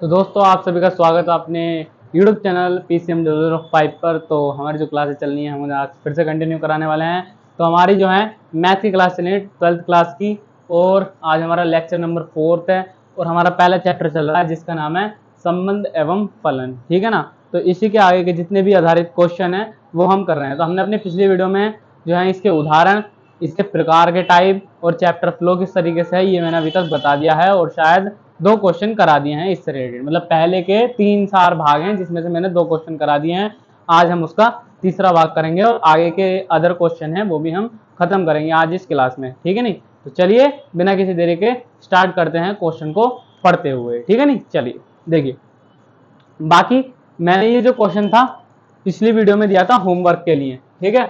तो दोस्तों आप सभी का स्वागत है अपने YouTube चैनल PCM 005 पर। तो हमारी जो क्लासेस चल रही हैं हम आज फिर से कंटिन्यू कराने वाले हैं। तो हमारी जो है मैथ की क्लास चल रही है 12th क्लास की, और आज हमारा लेक्चर नंबर 4 है और हमारा पहला चैप्टर चल रहा है जिसका नाम है संबंध एवं फलन। ठीक है ना। तो इसी के आगे के जितने भी आधारित क्वेश्चन है वो हम कर रहे हैं। तो हमने अपनी पिछली वीडियो में जो है इसके उदाहरण, इसके प्रकार के टाइप और चैप्टर फ्लो किस तरीके से है ये मैंने अभी तक बता दिया है, और शायद 2 क्वेश्चन करा दिए हैं इससे रिलेटेड। मतलब पहले के 3-4 भाग हैं जिसमें से मैंने 2 क्वेश्चन करा दिए हैं। आज हम उसका तीसरा भाग करेंगे और आगे के अदर क्वेश्चन हैं वो भी हम खत्म करेंगे आज इस क्लास में। ठीक है नहीं। तो चलिए बिना किसी देरी के स्टार्ट करते हैं क्वेश्चन को पढ़ते हुए। ठीक है नहीं। चलिए देखिए, बाकी मैंने ये जो क्वेश्चन था पिछली वीडियो में दिया था होमवर्क के लिए। ठीक है।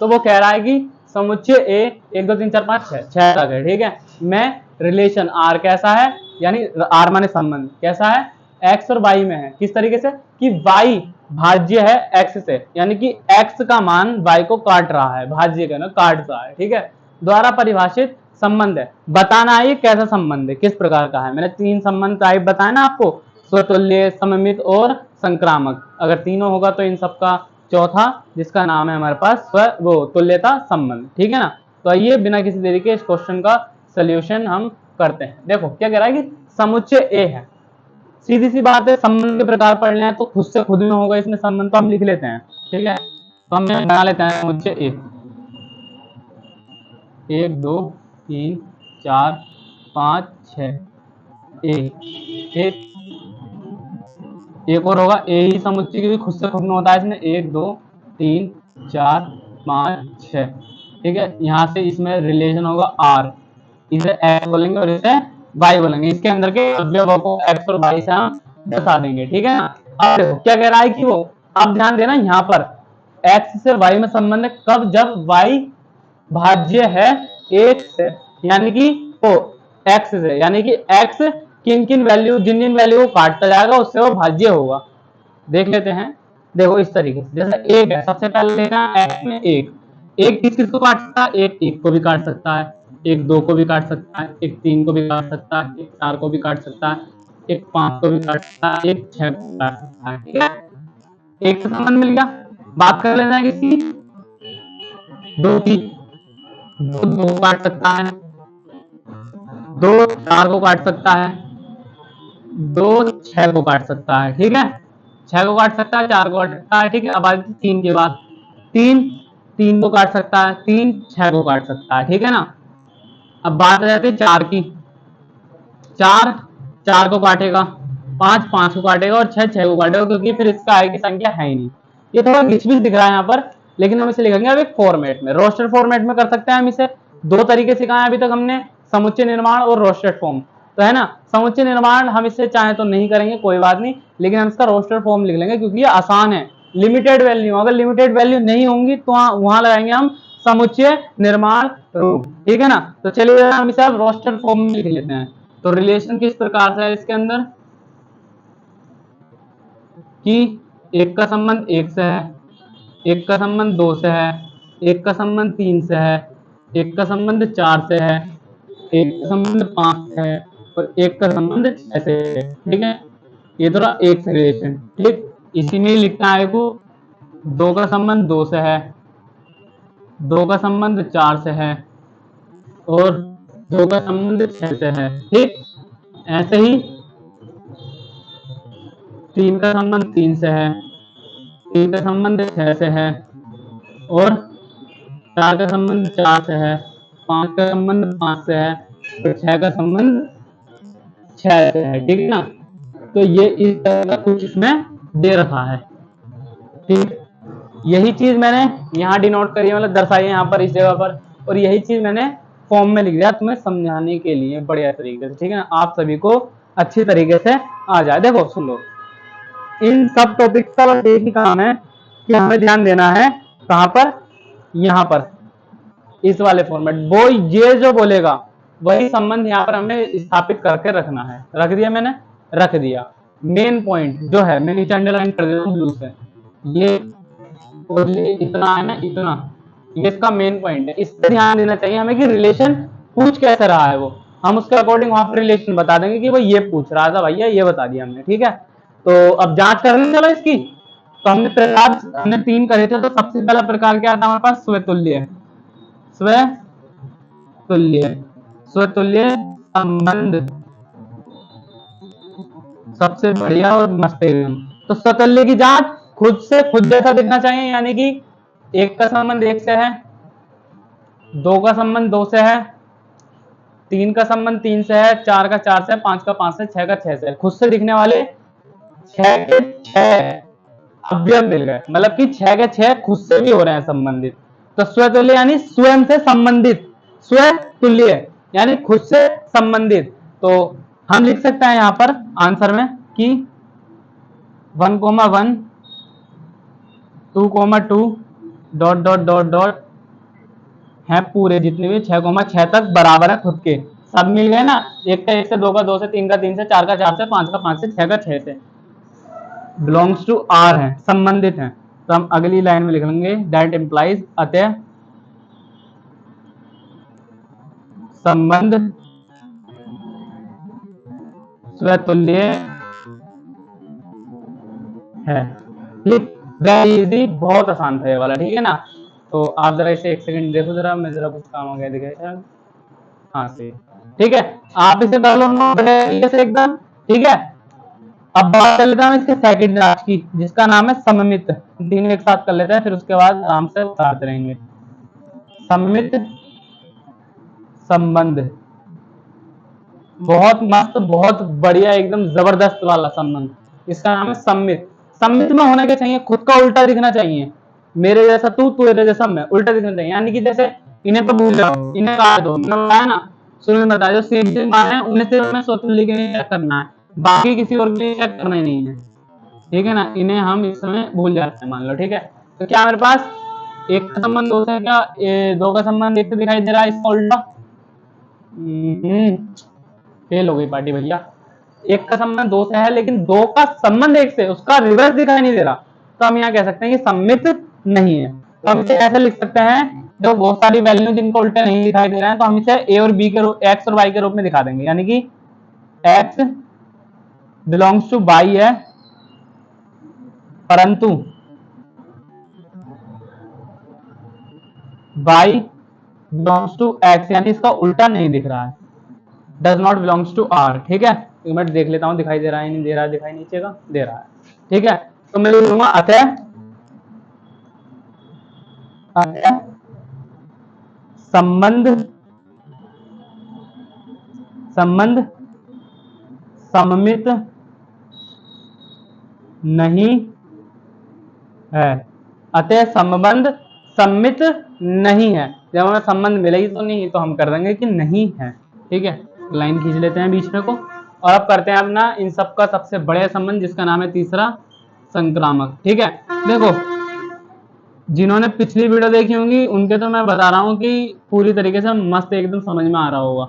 तो वो कह रहा है कि समुच्चय ए 1 2 3 4 5 6 तक है। ठीक है। मैं रिलेशन आर कैसा है, यानी आर माने संबंध कैसा है, एक्स और वाई में है। किस तरीके से कि वाई भाज्य है एक्स से, यानी कि एक्स का मान वाई को काट रहा है, भाज्य का ना काट रहा है। ठीक है। द्वारा परिभाषित संबंध है। बताना है ये कैसा संबंध है, किस प्रकार का है। मैंने 3 संबंध टाइप बताया ना आपको, स्वतुल्य, सममित और संक्रामक। अगर तीनों होगा तो इन सबका चौथा जिसका नाम है हमारे पास वो तुल्यता संबंध। ठीक है ना। तो आइए बिना किसी देरी के इस क्वेश्चन का सोल्यूशन हम करते हैं। देखो क्या कह रहा है कि समुच्चय ए है। सीधी सी बात है, संबंध के प्रकार पढ़ने हैं तो खुद से खुद में होगा इसमें संबंध, तो हम लिख लेते हैं। ठीक है। तो हम बना लेते हैं समुच्चय ए 1 2 3 4 5 6 एक और होगा ए ही समुच्चय, क्योंकि खुद से खुद में होता है इसमें 1 2 3 4 5 6। ठीक है। यहाँ से इसमें रिलेशन होगा आर, इसे एक्स बोलेंगे और इसे वाई बोलेंगे। इसके अंदर के अवयवों को एक्स और वाई से हम दर्शा देंगे। ठीक है ना। अब देखो क्या कह रहा है कि वो, आप ध्यान देना यहाँ पर एक्स से वाई में संबंध है कब, जब वाई भाज्य है एक से, यानी कि वो एक्स से, यानी कि एक्स किन किन वैल्यू, जिन जिन वैल्यू को काटता जाएगा उससे वो भाज्य होगा। देख लेते हैं। देखो इस तरीके से, जैसे एक है, सबसे पहले लेना एक्स में एक, एक किस किस को काट सकता है, एक एक को भी काट सकता है, एक 2 को भी काट सकता है, एक 3 को भी काट सकता है, एक 4 को भी काट सकता है, एक 5 को भी काट सकता है, एक 6 को काट सकता है। ठीक है। एक से संबंध मिल गया। बात कर लेना है किसी 2 की, 2 को काट सकता है, 2 4 को काट सकता है, 2 6 को काट सकता है। ठीक है। 6 को काट सकता है, 4 को काट सकता है। ठीक है। अब आती 3 के बाद, 3 को काट सकता है, 3 6 को काट सकता है। ठीक है ना। अब बात आ जाती है 4 की, 4 को काटेगा, 5 को काटेगा और 6 को काटेगा, क्योंकि फिर इसका आगे की संख्या है ही नहीं। ये थोड़ा घिचपिच दिख रहा है यहाँ पर, लेकिन हम इसे लिखेंगे अब एक फॉर्मेट में, रोस्टर फॉर्मेट में कर सकते हैं हम इसे। 2 तरीके सिखाए अभी तक हमने, समुच्चय निर्माण और रोस्टेड फॉर्म। तो है ना, समुच्चय निर्माण हम इससे चाहे तो नहीं करेंगे, कोई बात नहीं, लेकिन हम इसका रोस्टर फॉर्म लिख लेंगे क्योंकि ये आसान है। लिमिटेड वैल्यू, अगर लिमिटेड वैल्यू नहीं होंगी तो वहां लगाएंगे हम समुच्चय निर्माण रूप। ठीक है ना। तो चलिए हम इसे अब रोस्टर फॉर्म में लिख लेते हैं। तो रिलेशन किस प्रकार से है इसके अंदर कि एक का संबंध 1 से है, एक का संबंध 2 से है, एक का संबंध 3 से है, एक का संबंध 4 से है, एक का संबंध 5 से है और एक का संबंध 6 से है। ठीक है। ये तो रहा एक से रिलेशन। ठीक। इसी में लिखना है को 2 का संबंध 2 से है, 2 का संबंध 4 से है और 2 का संबंध 6 से है। ठीक। ऐसे ही 3 का संबंध 3 से है, 3 का संबंध 6 से है और 4 का संबंध 4 से है, 5 का संबंध 5 से है और 6 का संबंध 6 से है। ठीक है ना। तो ये इस तरह का कुछ इसमें दे रखा है। ठीक। यही चीज मैंने यहाँ डिनोट करी है, मतलब दर्शाई है यहाँ पर इस जगह पर, और यही चीज मैंने फॉर्म में लिख दिया तुम्हें समझाने के लिए बढ़िया तरीके से। ठीक है ना, आप सभी को अच्छी तरीके से आ जाए। देखो सुन लो, इन सब टॉपिक्स का बस एक ही काम है कि हमें ध्यान देना है कहां पर, यहाँ पर इस वाले फॉर्मेट। वो ये जो बोलेगा वही संबंध यहाँ पर हमें स्थापित करके रखना है। रख दिया मैंने, रख दिया। मेन पॉइंट जो है मैं नीचे अंडरलाइन कर देता हूँ ब्लू से, ये इतना है ना, इतना ये इसका मेन पॉइंट है। इस पर ध्यान देना चाहिए हमें कि रिलेशन पूछ कैसे रहा है वो। हम उसके अकॉर्डिंग वहां पर रिलेशन बता देंगे कि भाई ये पूछ रहा था भैया, ये बता दिया हमने, ठीक है। तो अब जांच कर लें चलो इसकी। तो हमने प्रकार हमने 3 करे थे, तो सबसे पहला प्रकार क्या था हमारे पास, स्वतुल्य। स्वतुल्य स्वतुल्य संबंध, सबसे बढ़िया और मस्त एकदम। तो स्वतुल्य की जांच खुद से खुद जैसा दिखना चाहिए, यानी कि 1 का संबंध 1 से है, 2 का संबंध 2 से है, 3 का संबंध 3 से है, 4 का 4 से है, 5 का 5 से, 6 का 6 से है। खुद से दिखने वाले 6 के 6 अवयव मिल गए, मतलब कि 6 के 6 खुद से भी हो रहे हैं संबंधित। तो स्वतुल्य यानी स्वयं से संबंधित, स्वतुल्य यानी खुद से संबंधित। तो हम लिख सकते हैं यहां पर आंसर में कि 1,1 2,2 डॉट डॉट डॉट डॉट है, पूरे जितने भी 6,6 तक बराबर है खुद के, सब मिल गए ना। 1 का 1 से, 2 का 2 से, 3 का 3 से, 4 का 4 से, 5 का 5 से, 6 का 6 से, बिलोंग्स टू आर है, संबंधित है। तो हम अगली लाइन में लिख लेंगे दैट इंप्लाइज, अतः संबंध स्वतुल्य है। ठीक, वेरी इजी, बहुत आसान था ये वाला, ठीक है ना। तो आप जरा इसे 1 सेकंड देखो जरा, मैं जरा कुछ काम हो गया दिखाई। हाँ सही, ठीक है। आप इसे कर लो तरीके से एकदम, ठीक है। अब बात कर लेते हैं इसके सेकंड राज की, जिसका नाम है सममित। तीनों एक साथ कर लेते हैं, फिर उसके बाद आराम से उतारते रहेंगे। सममित संबंध, बहुत मस्त, बहुत बढ़िया, एकदम जबरदस्त वाला संबंध। इसका नाम है सममित। सममित में होना क्या चाहिए, खुद का उल्टा दिखना चाहिए। मेरे जैसा तू, तेरे जैसा मैं, उल्टा दिखना चाहिए। यानी कि जैसे इन्हें तो भूल जाओ, इन्हें काट दो, मैंने बताया ना शुरू में बताया, जो सेम मान है उन्हें सिर्फ हमें स्वतुल्य के लिए चेक करना है, बाकी किसी और के लिए चेक करना ही नहीं है, ठीक है ना। इन्हें हम इस समय भूल जाते हैं, मान लो, ठीक है। तो क्या मेरे पास 1 का संबंध 2 से, क्या 2 का संबंध 1 से दिखाई दे रहा है, इसका उल्टा। फेल हो गई पार्टी भैया। 1 का संबंध 2 से है, लेकिन 2 का संबंध 1 से, उसका रिवर्स दिखाई नहीं दे रहा। तो हम यहाँ कह सकते हैं कि सम्मित नहीं है। तो हम इसे ऐसे लिख सकते हैं, जो बहुत सारी वैल्यू जिनको उल्टे नहीं दिखाई दे रहे हैं, तो हम इसे ए और बी के रूप, एक्स और वाई के रूप में दिखा देंगे। यानी कि एक्स बिलोंग्स टू वाई है, परंतु वाई बिलोंग्स टू एक्स, यानी इसका उल्टा नहीं दिख रहा है, does not belongs to our, ठीक है। एक मिनट देख लेता हूं दिखाई दे रहा है नहीं दे रहा है, दिखाई नीचे का दे रहा है, ठीक है। तो मैं लिखूंगा अतः संबंध, संबंध सममित नहीं है। अतः संबंध सम्मित नहीं है। जब हमें संबंध मिला ही तो नहीं, तो हम कर देंगे कि नहीं है, ठीक है। लाइन खींच लेते हैं बीच में को, और अब करते हैं अपना इन सब का सबसे बड़े संबंध, जिसका नाम है तीसरा, संक्रामक, ठीक है। देखो, जिन्होंने पिछली वीडियो देखी होंगी उनके तो मैं बता रहा हूँ कि पूरी तरीके से मस्त एकदम समझ में आ रहा होगा,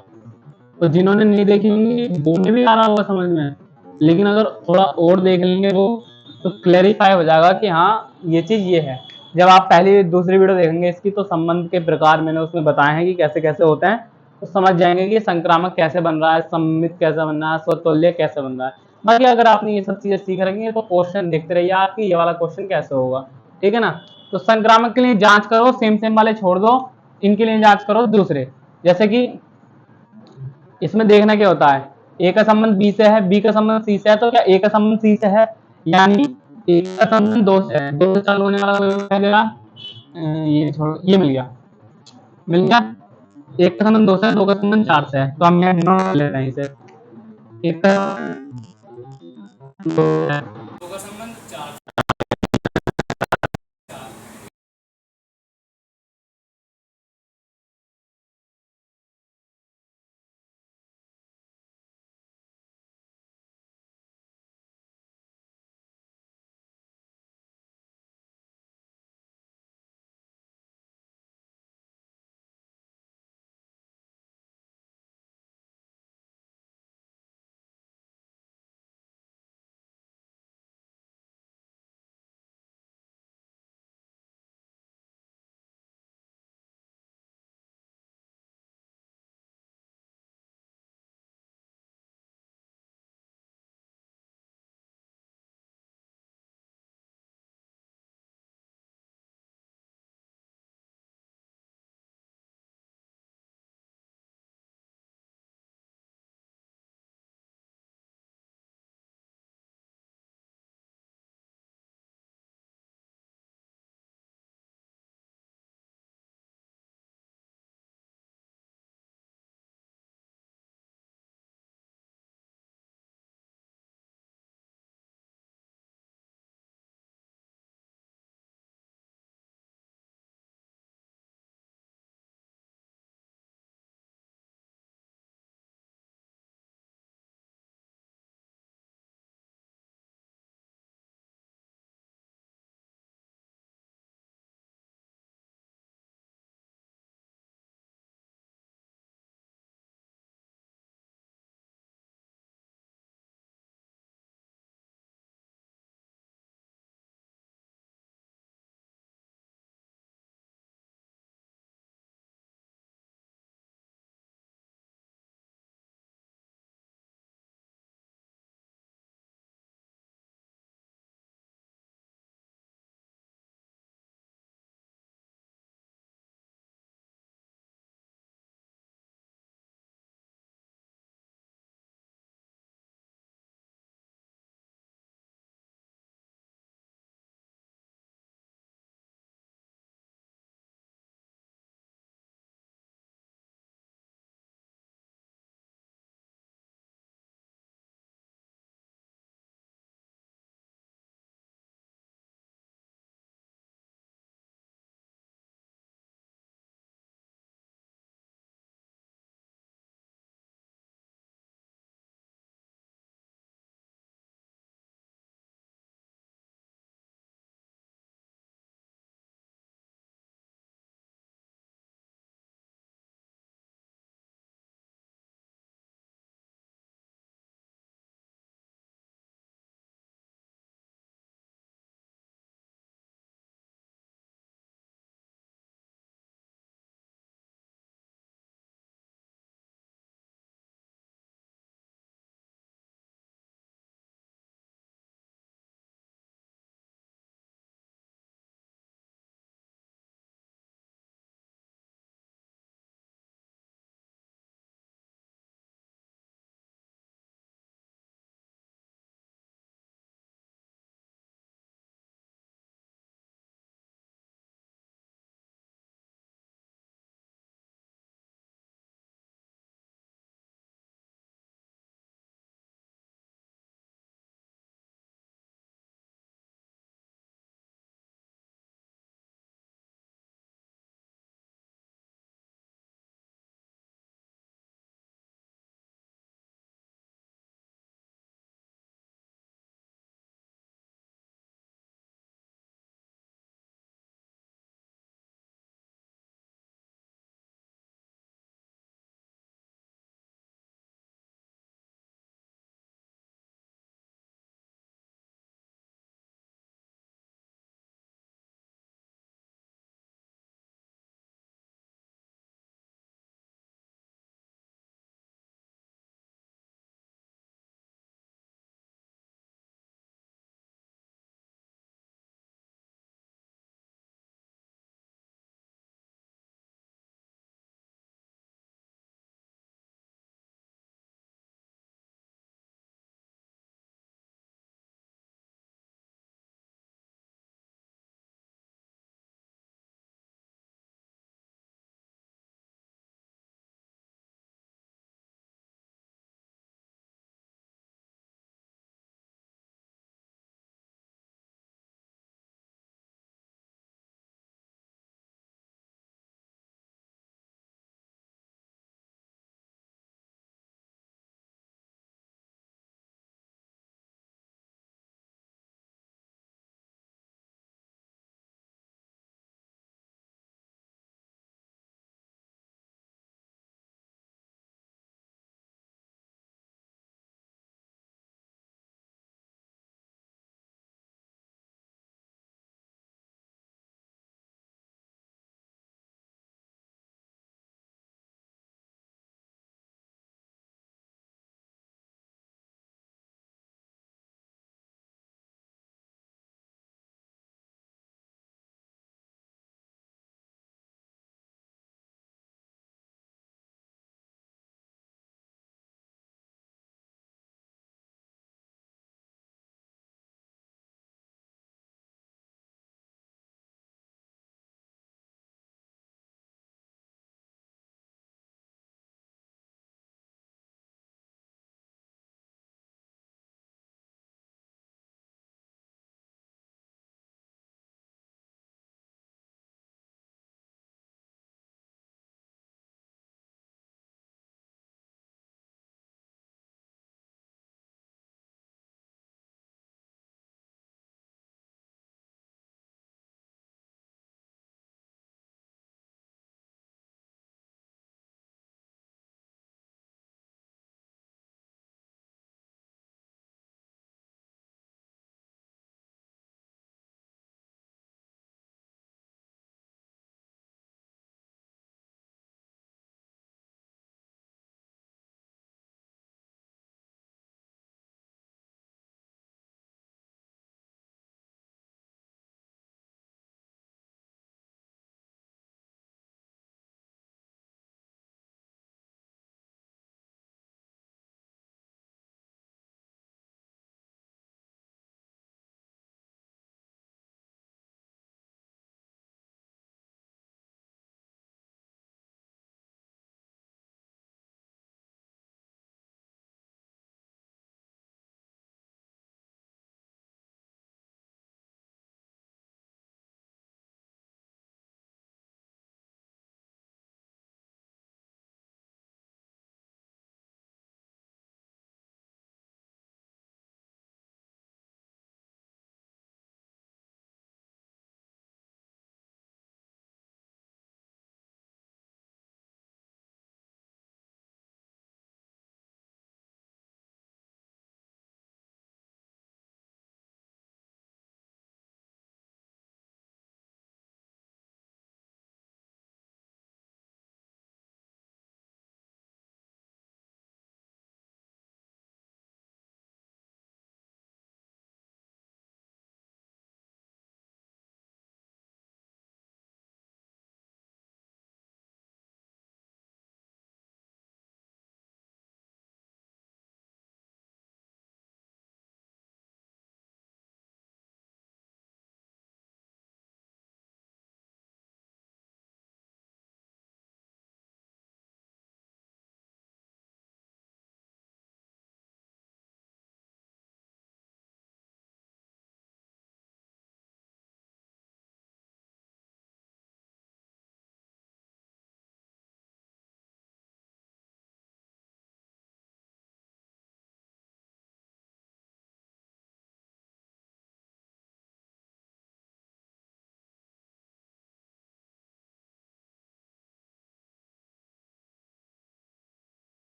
तो जिन्होंने नहीं देखी होंगी वो में भी आ रहा होगा समझ में, लेकिन अगर थोड़ा और देख लेंगे वो, तो क्लैरिफाई हो जाएगा कि हाँ ये चीज ये है। जब आप पहली दूसरी वीडियो देखेंगे इसकी, तो संबंध के प्रकार मैंने उसमें बताए हैं कि कैसे कैसे होते हैं, तो समझ जाएंगे कि संक्रामक कैसे बन रहा है, सम्मित कैसे बन रहा है, स्वतुल्य कैसे बन रहा है। बाकी अगर आपने ये सब चीजें सीख रखी है, तो क्वेश्चन देखते रहिए आपकी ये वाला क्वेश्चन कैसे होगा, ठीक है ना। तो संक्रामक के लिए जांच करो, सेम सेम वाले छोड़ दो, इनके लिए जांच करो दूसरे। जैसे कि इसमें देखना क्या होता है, ए का संबंध बी से है, बी का संबंध सी से है, तो क्या ए का संबंध सी से है, यानी ए का संबंध 2 से है, 2 से चालू होने वाला कोई मिलेगा, ये छोड़ो, ये मिल गया, मिल गया। एक का संबंध 2 से है, 2 का संबंध 4 से है, तो हम यहाँ नोट लेते हैं इसे। एक का 2 है,